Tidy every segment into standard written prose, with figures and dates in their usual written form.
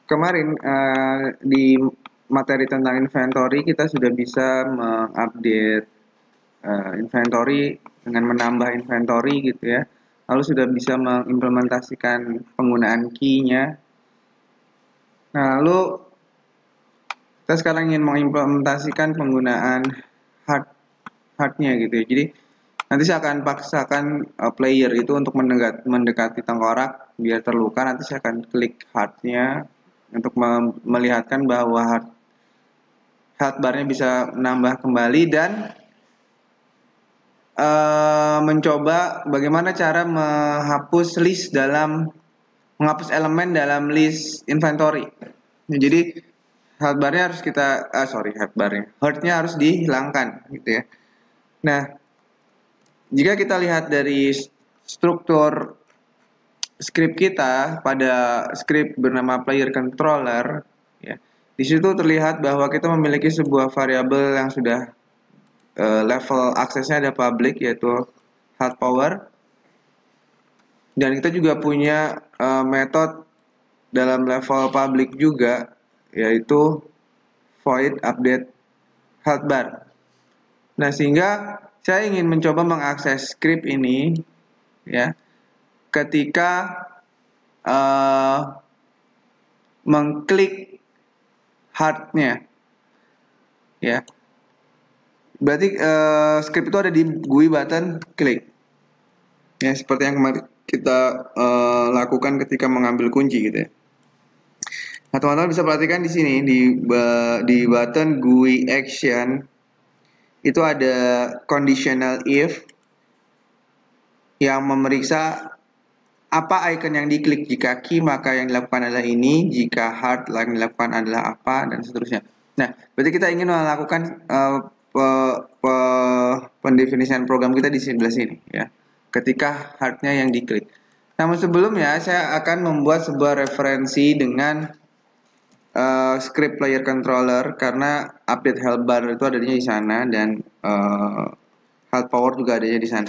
kemarin di materi tentang inventory kita sudah bisa mengupdate inventory dengan menambah inventory gitu ya. Lalu sudah bisa mengimplementasikan penggunaan key-nya. Nah, lalu kita sekarang ingin mengimplementasikan penggunaan hardnya gitu ya. Jadi nanti saya akan paksakan player itu untuk mendekati tengkorak biar terluka. Nanti saya akan klik hardnya untuk melihatkan bahwa health barnya bisa menambah kembali dan mencoba bagaimana cara menghapus elemen dalam list inventory. Jadi health barnya harus health-nya harus dihilangkan gitu ya. Nah, jika kita lihat dari struktur script kita pada script bernama player controller ya, di situ terlihat bahwa kita memiliki sebuah variabel yang sudah level aksesnya ada public yaitu health power, dan kita juga punya metode dalam level public juga yaitu void update health bar. Nah, sehingga saya ingin mencoba mengakses script ini ya ketika mengklik hardnya ya. Berarti script itu ada di GUI button klik ya, seperti yang kemarin kita lakukan ketika mengambil kunci gitu ya. Nah, teman-teman bisa perhatikan di sini di button GUI action itu ada conditional if yang memeriksa apa icon yang diklik. Jika key maka yang dilakukan adalah ini, jika hard yang dilakukan adalah apa, dan seterusnya. Nah, berarti kita ingin melakukan pendefinisian program kita di sebelah sini ya, ketika hardnya yang diklik. Namun sebelumnya saya akan membuat sebuah referensi dengan script player controller karena update health bar itu adanya di sana dan health power juga adanya di sana.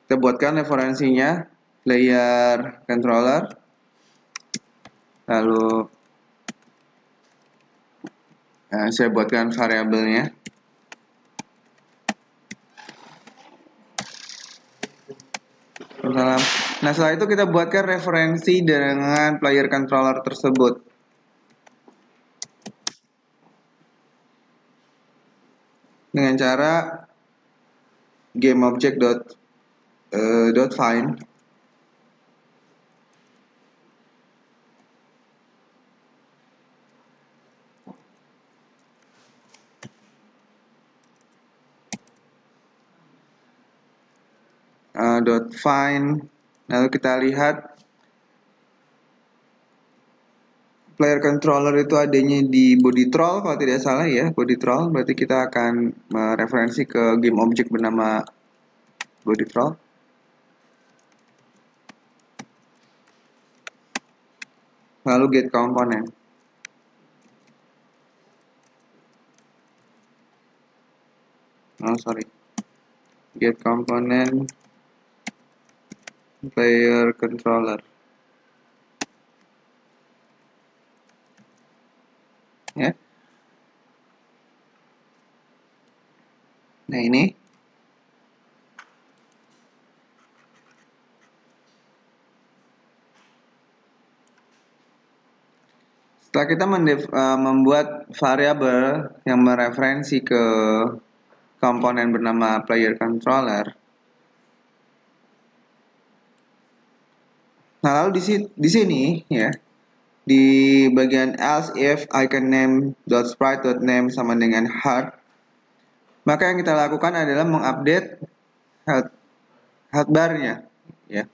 Kita buatkan referensinya player controller, lalu saya buatkan variabelnya. Nah, setelah itu kita buatkan referensi dengan player controller tersebut. Dengan cara GameObject.find find, lalu kita lihat player controller itu adanya di body troll kalau tidak salah ya, body troll. Berarti kita akan mereferensi ke game object bernama body troll. Lalu get component. Get component player controller. Ya. Nah, ini setelah kita membuat variabel yang mereferensi ke komponen bernama player controller. Nah, lalu di sini ya, di bagian else if icon name .sprite.name sama dengan hard, maka yang kita lakukan adalah mengupdate health bar-nya ya.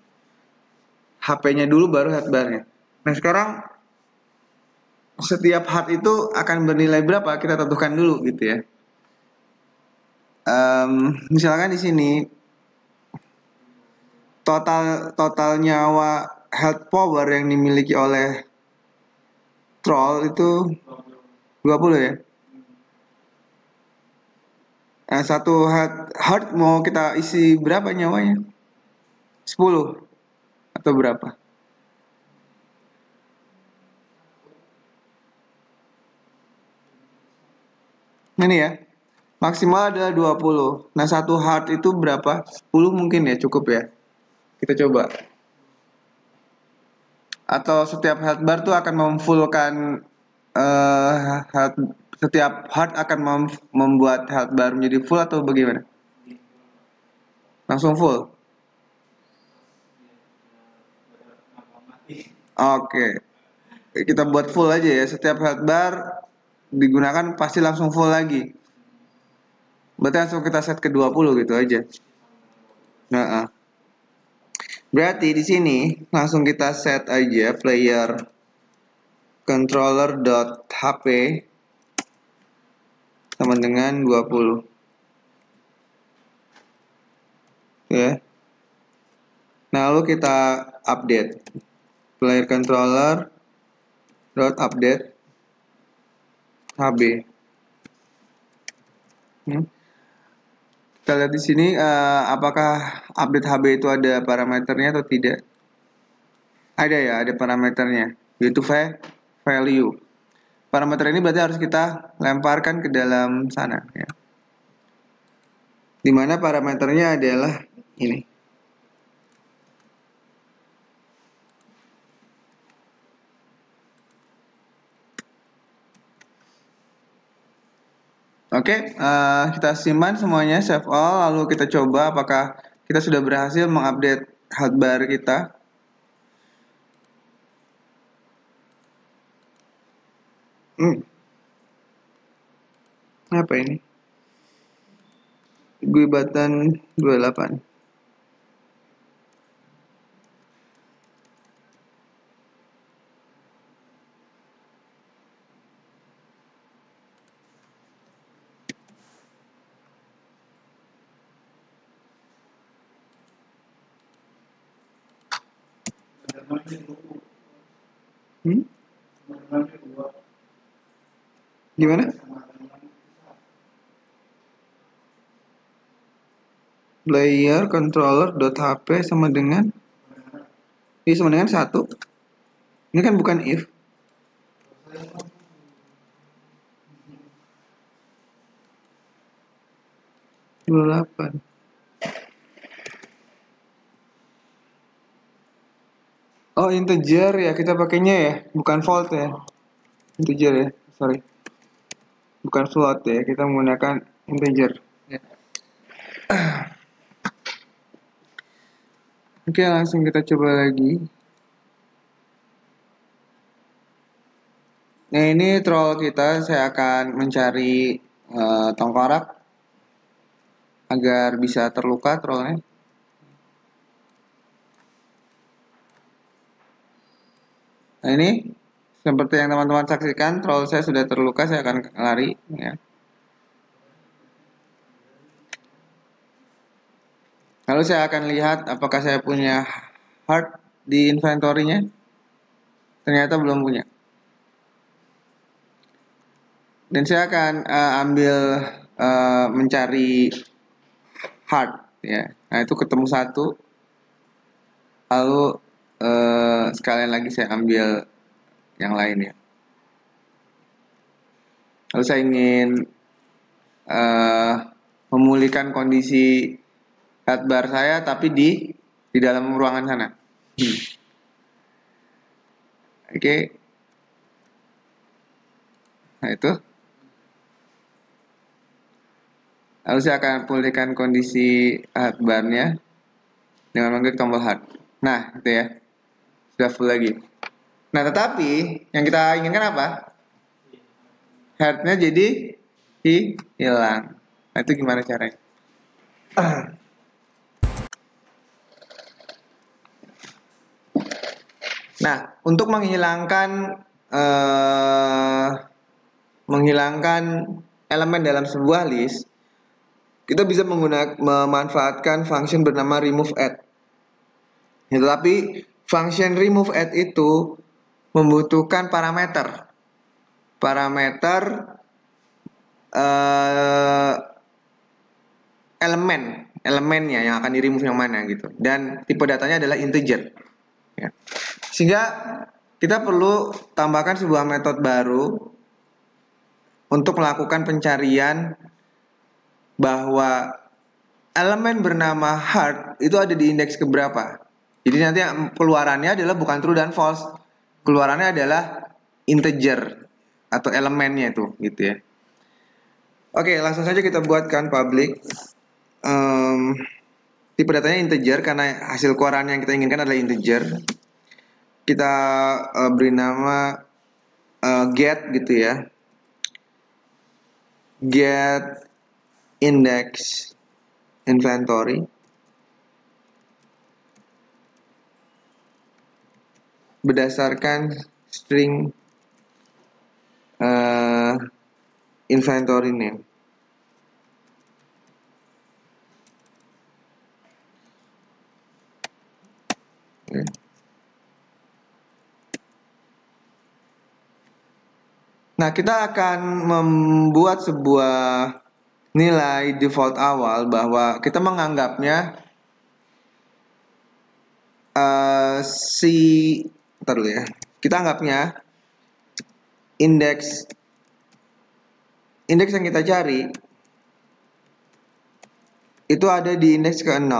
HP-nya dulu baru health bar-nya. Nah, sekarang setiap hard itu akan bernilai berapa kita tentukan dulu gitu ya. Misalkan di sini total nyawa health power yang dimiliki oleh troll itu 20 ya. Nah, satu heart mau kita isi berapa nyawanya? 10 atau berapa? Ini ya. Maksimal adalah 20. Nah, satu heart itu berapa? 10 mungkin ya, cukup ya. Kita coba. Atau setiap health bar tuh akan memfullkan setiap heart akan membuat health bar menjadi full atau bagaimana? Langsung full. Oke. Kita buat full aja ya. Setiap health bar digunakan pasti langsung full lagi. Berarti langsung kita set ke 20 gitu aja. Nah, berarti di sini langsung kita set aja player controller.hp sama dengan 20. Ya. Nah, lalu kita update player controller update hb. Kita lihat di sini apakah update hb itu ada parameternya atau tidak. Ada ya, ada parameternya, yaitu value. Parameter ini berarti harus kita lemparkan ke dalam sana ya. Dimana parameternya adalah ini. Oke, kita simpan semuanya, save all, lalu kita coba apakah kita sudah berhasil mengupdate hotbar kita. Apa ini? Gue button 28. Gimana? Player controller.hp sama dengan ini sama dengan 1. Ini kan bukan if. Delapan. Oh, integer ya, kita pakainya ya, bukan float ya. Integer ya, sorry. Bukan float ya, kita menggunakan integer. Ya. Oke, langsung kita coba lagi. Nah, ini troll kita, saya akan mencari tengkorak agar bisa terluka trollnya. Nah, ini seperti yang teman-teman saksikan, troll saya sudah terluka, saya akan lari ya. Lalu saya akan lihat apakah saya punya heart di inventory-nya. Ternyata belum punya. Dan saya akan ambil mencari heart ya. Nah, itu ketemu 1. Lalu sekalian lagi saya ambil yang lain ya. Lalu saya ingin memulihkan kondisi health bar saya tapi di dalam ruangan sana. Oke. Nah, itu. Lalu saya akan pulihkan kondisi health bar-nya dengan mengklik tombol heart. Nah, itu ya. Sudah full lagi. Nah, tetapi yang kita inginkan apa? Heart-nya jadi hilang. Nah, itu gimana caranya? Nah, untuk menghilangkan elemen dalam sebuah list, kita bisa memanfaatkan function bernama remove add. Ya, tetapi function remove add itu membutuhkan elemennya yang akan di remove yang mana gitu, dan tipe datanya adalah integer ya. Sehingga kita perlu tambahkan sebuah metode baru untuk melakukan pencarian bahwa elemen bernama heart itu ada di indeks keberapa. Jadi nanti keluarannya adalah bukan true dan false. Keluarannya adalah integer atau elemennya itu gitu ya. Oke, langsung saja kita buatkan public. Tipe datanya integer karena hasil keluaran yang kita inginkan adalah integer. Kita beri nama get gitu ya. Get index inventory berdasarkan string inventory name. Okay. Nah, kita akan membuat sebuah nilai default awal bahwa kita menganggapnya ntar dulu ya. Kita anggapnya indeks yang kita cari itu ada di indeks ke-0.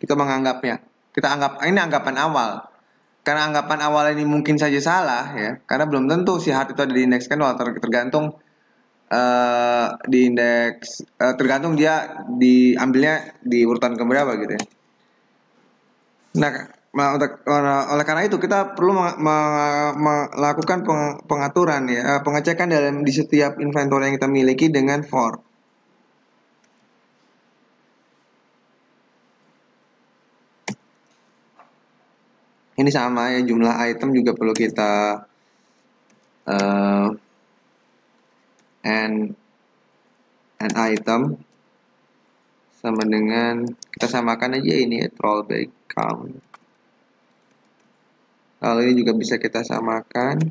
Kita menganggapnya. Kita anggap ini anggapan awal. Karena anggapan awal ini mungkin saja salah ya, karena belum tentu si heart itu ada di indeks ke-0, tergantung di indeks tergantung dia diambilnya di urutan keberapa gitu ya. Nah, oleh karena itu kita perlu melakukan pengaturan ya, pengecekan di setiap inventory yang kita miliki dengan for. Ini sama ya, jumlah item juga perlu kita and item sama dengan, kita samakan aja ini ya, rollback count. Lalu ini juga bisa kita samakan.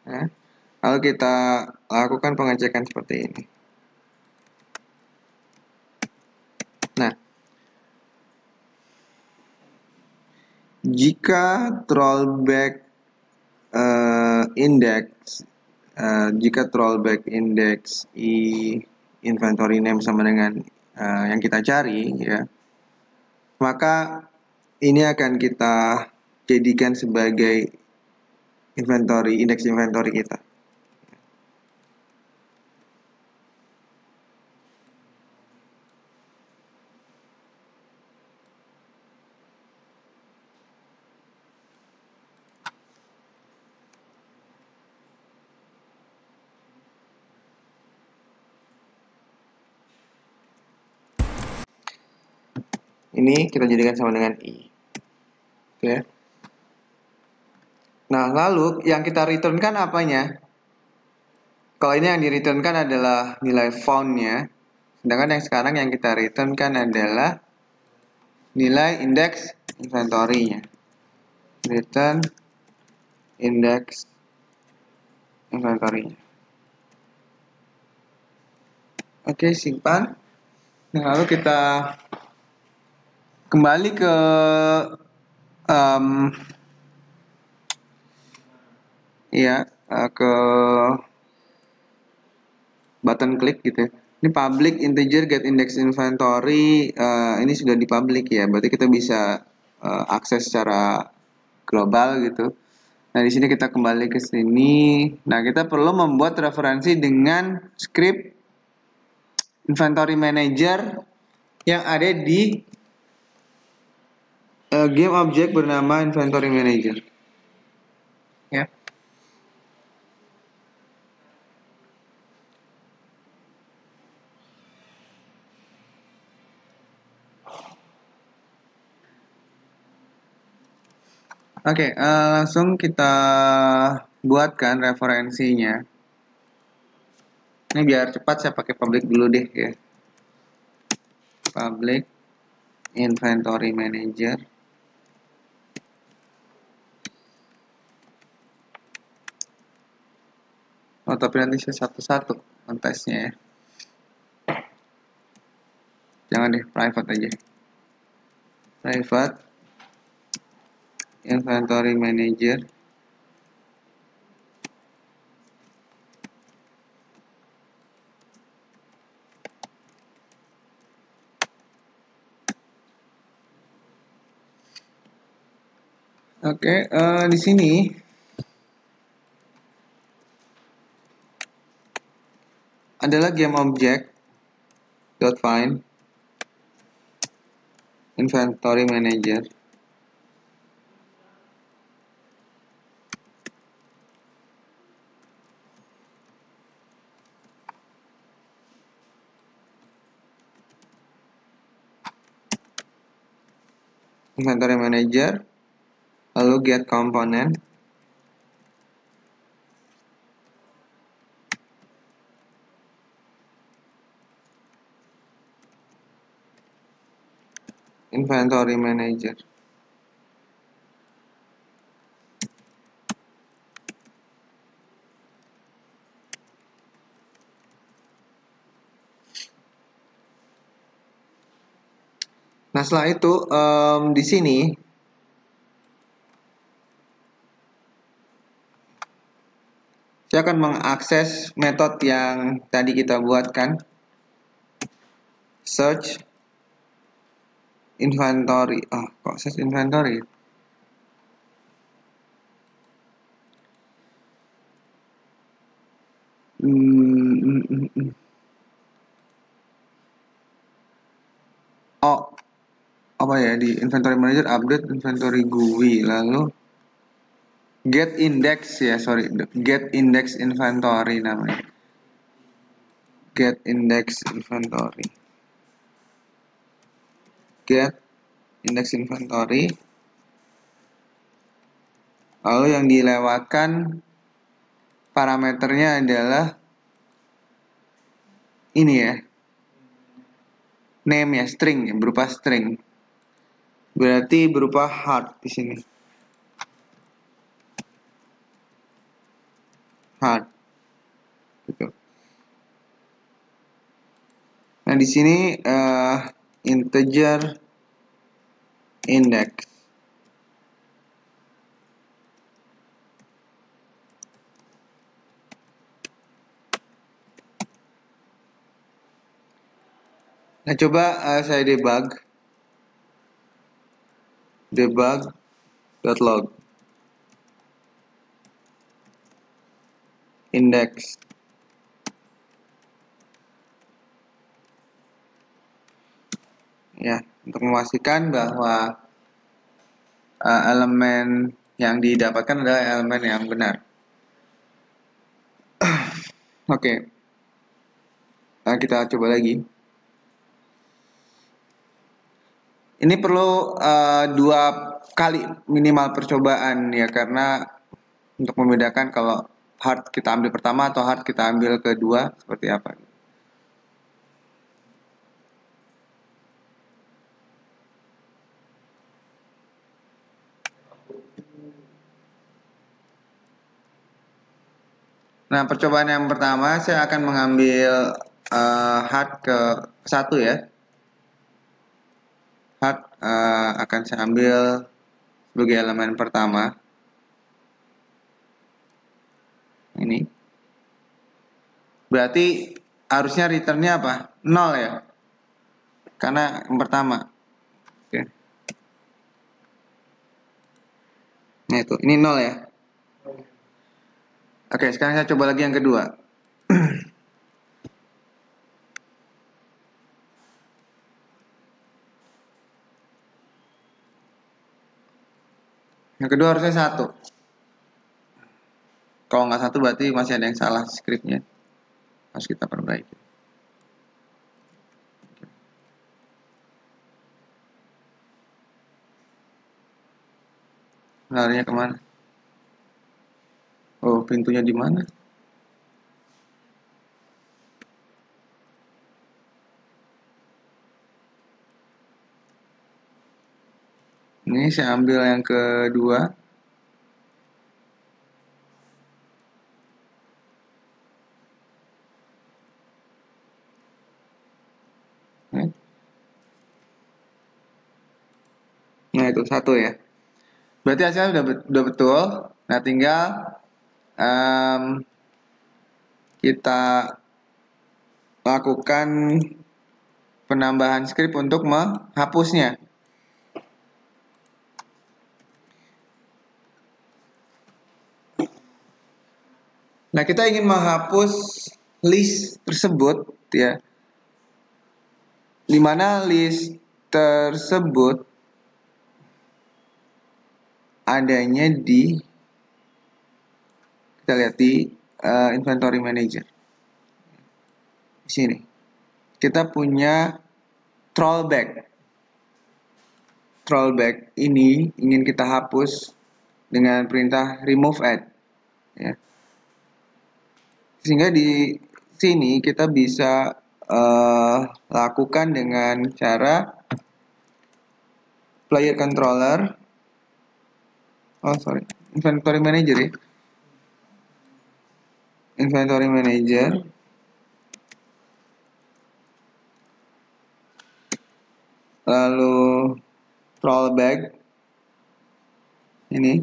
Nah, lalu kita lakukan pengecekan seperti ini. Nah, jika rollback index inventory name sama dengan yang kita cari ya, maka ini akan kita jadikan sebagai indeks inventory kita. Ini kita jadikan sama dengan i. Oke. Nah, lalu yang kita returnkan apanya? Kalau ini yang di returnkan adalah nilai found-nya, sedangkan yang sekarang yang kita returnkan adalah nilai indeks inventory-nya. Return index inventory-nya. Oke, simpan. Nah, lalu kita kembali ke ke button klik gitu ya. Ini public integer get index inventory, ini sudah di public ya, berarti kita bisa akses secara global gitu. Nah, di sini kita kembali ke sini. Nah, kita perlu membuat referensi dengan script inventory manager yang ada di game object bernama inventory manager. Ya. Oke, langsung kita buatkan referensinya. Ini biar cepat saya pakai public dulu deh ya. Public inventory manager. Oh, tapi nanti saya satu-satu kontesnya ya. Jangan deh, private aja. private inventory manager. Oke, di sini adalah game object dot find inventory manager. Inventory manager, lalu get component, inventory manager. Nah, setelah itu di sini saya akan mengakses metode yang tadi kita buatkan, search inventory. Kok search inventory? Oh, apa ya, di inventory manager update inventory GUI, lalu get index ya, sorry, get index inventory namanya. Get index inventory. Get index inventory. Lalu yang dilewatkan parameternya adalah ini ya. Name ya, string ya, berupa string. Berarti berupa hard di sini. Hard. Gitu. Nah, di sini integer index. Nah, coba saya debug.log index. Ya, untuk memastikan bahwa elemen yang didapatkan adalah elemen yang benar. Oke. Nah, kita coba lagi. Ini perlu 2 kali minimal percobaan ya, karena untuk membedakan kalau hard kita ambil pertama atau hard kita ambil kedua seperti apa. Nah, percobaan yang pertama saya akan mengambil hard ke 1 ya. Hard akan saya ambil sebagai elemen pertama. Ini. Berarti harusnya returnnya apa? 0 ya. Karena yang pertama. Oke. Nah, itu. Ini 0 ya. Oke, sekarang saya coba lagi yang kedua. Yang kedua harusnya 1. Kalau nggak 1 berarti masih ada yang salah scriptnya. Harus kita perbaiki. Larinya kemana? Oh, pintunya di mana? Ini saya ambil yang kedua. Nah, itu satu ya. Berarti hasilnya udah betul. Nah, tinggal kita lakukan penambahan script untuk menghapusnya. Nah, kita ingin menghapus list tersebut ya. Di mana list tersebut adanya di, kita lihat di inventory manager. Di sini. Kita punya trollback. Trollback ini ingin kita hapus dengan perintah remove add ya. Sehingga di sini kita bisa lakukan dengan cara player controller, inventory manager ya, inventory manager, lalu trollback ini,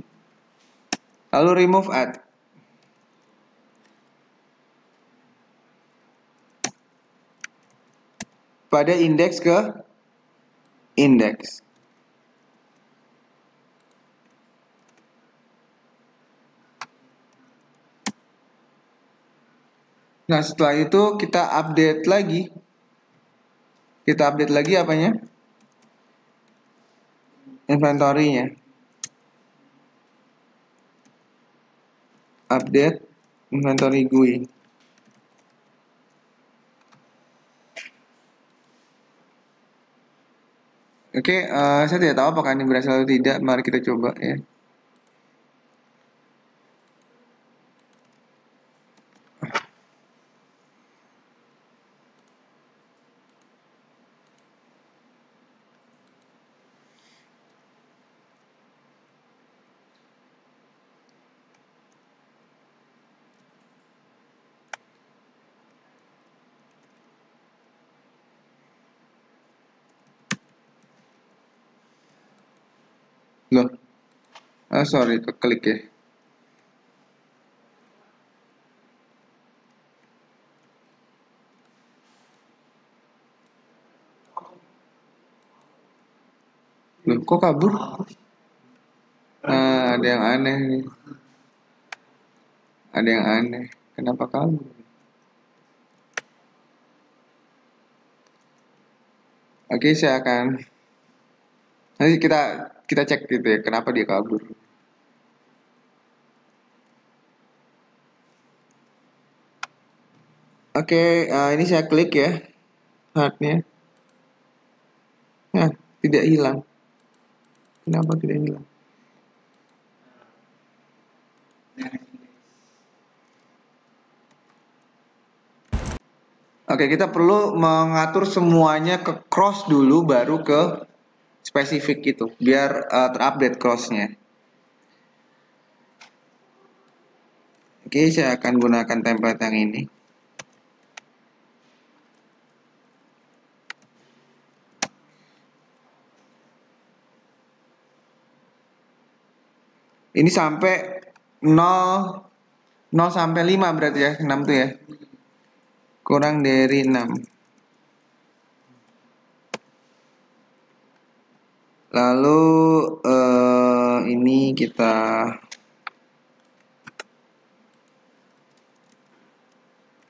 lalu remove add. Pada indeks ke indeks. Nah, setelah itu kita update lagi. Kita update lagi apanya? Inventory-nya. Update inventory GUI. Oke, saya tidak tahu apakah ini berhasil atau tidak. Mari kita coba ya. Loh, sorry, keklik ya. Loh, kok kabur? Ada yang aneh nih. Ada yang aneh. Kenapa kabur? Oke, saya akan nanti kita cek gitu ya, kenapa dia kabur. Oke, ini saya klik ya hardnya. Nah, tidak hilang. Kenapa tidak hilang? Oke, kita perlu mengatur semuanya ke cross dulu, baru ke spesifik itu, biar terupdate crossnya. Oke, saya akan gunakan template yang ini. Ini sampai 0 sampai 5 berarti ya, 6 tuh ya. Kurang dari 6. Lalu ini kita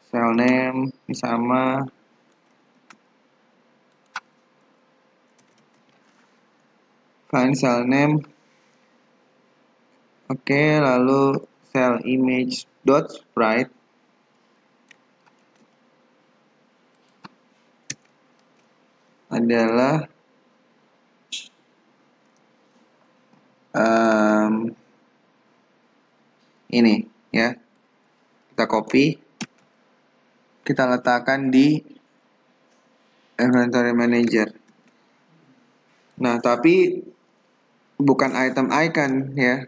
cell name ini sama. Find cell name. Oke, lalu cell image dot sprite adalah ini ya. Kita copy, kita letakkan di inventory manager. Nah, tapi bukan item icon ya,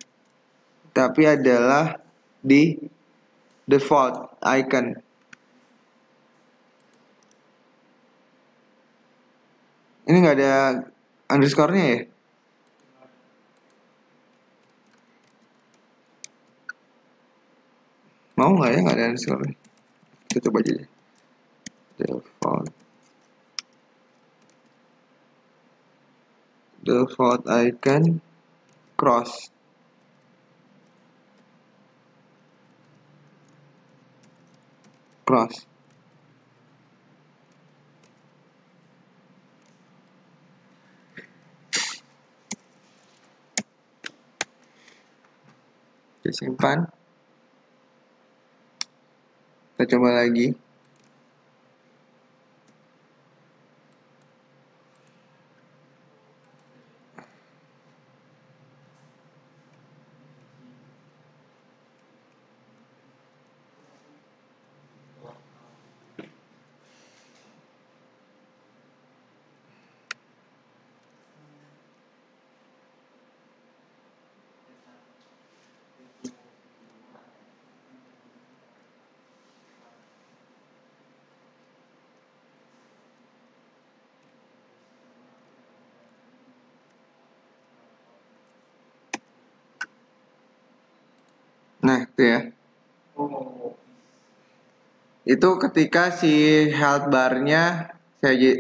tapi adalah di default icon. Ini nggak ada underscore-nya ya? Mau nggak ya, nggak ada underscore? Kita coba aja deh. Default icon cross. Oke, simpan. Kita coba lagi. Nah, itu ya. Itu ketika si health bar-nya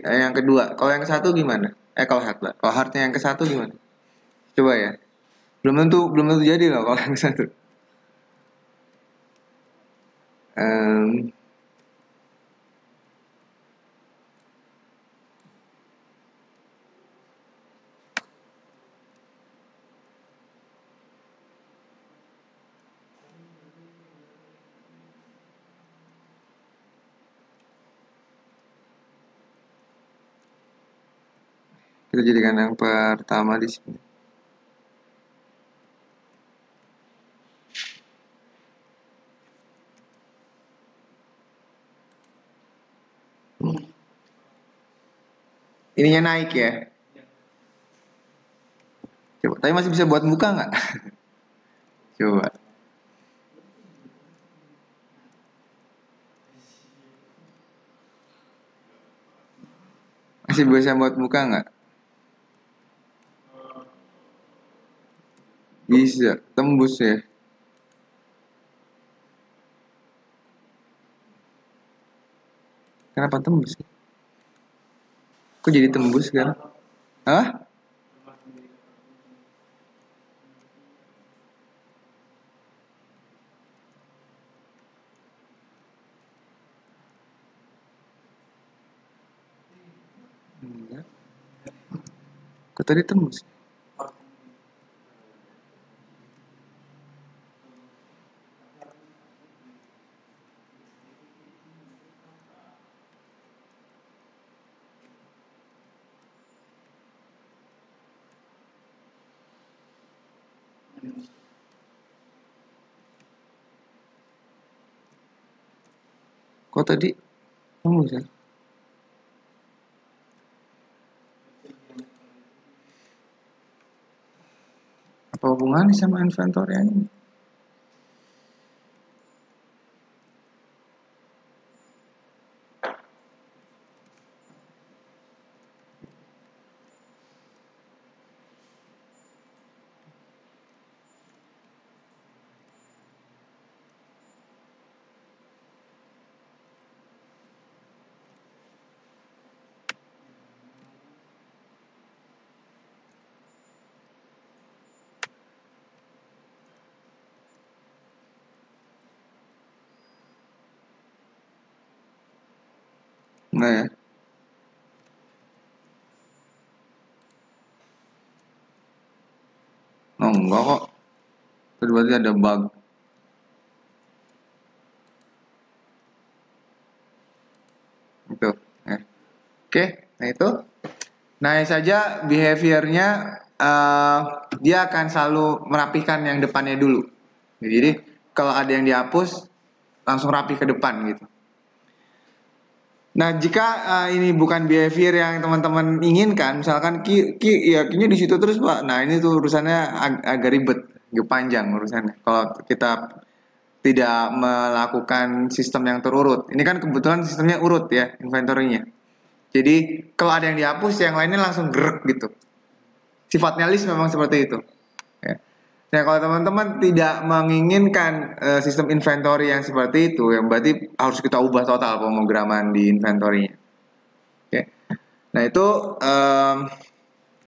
yang kedua. Kalau yang ke satu gimana? Kalau health bar. Kalau heart-nya yang ke satu gimana? Coba ya. Belum tentu jadi loh kalau yang ke satu. Kita jadikan yang pertama di sini. Ininya naik ya. Coba, tapi masih bisa buat buka nggak? Coba. Masih bisa buat buka nggak? Bisa, tembus ya. Kenapa tembus? Kok jadi tembus kan? Hah? Enggak. Kok tadi tembus? Kok tadi tembus ya? Apa hubungannya sama inventory ini? Enggak ya? Oh enggak kok. Itu berarti ada bug. Itu. Oke, nah itu. Nah saja behaviornya dia akan selalu merapikan yang depannya dulu. Jadi kalau ada yang dihapus langsung rapi ke depan gitu. Nah, jika ini bukan behavior yang teman-teman inginkan, misalkan ya kayaknya di situ terus, Pak. Nah, ini tuh urusannya agak ribet, agak panjang urusannya. Kalau kita tidak melakukan sistem yang terurut. Ini kan kebetulan sistemnya urut ya, inventory-nya. Jadi, kalau ada yang dihapus, yang lainnya langsung gerak gitu. Sifatnya list memang seperti itu. Ya. Nah, kalau teman-teman tidak menginginkan sistem inventory yang seperti itu, yang berarti harus kita ubah total pemrograman di inventory-nya. Oke. Nah, itu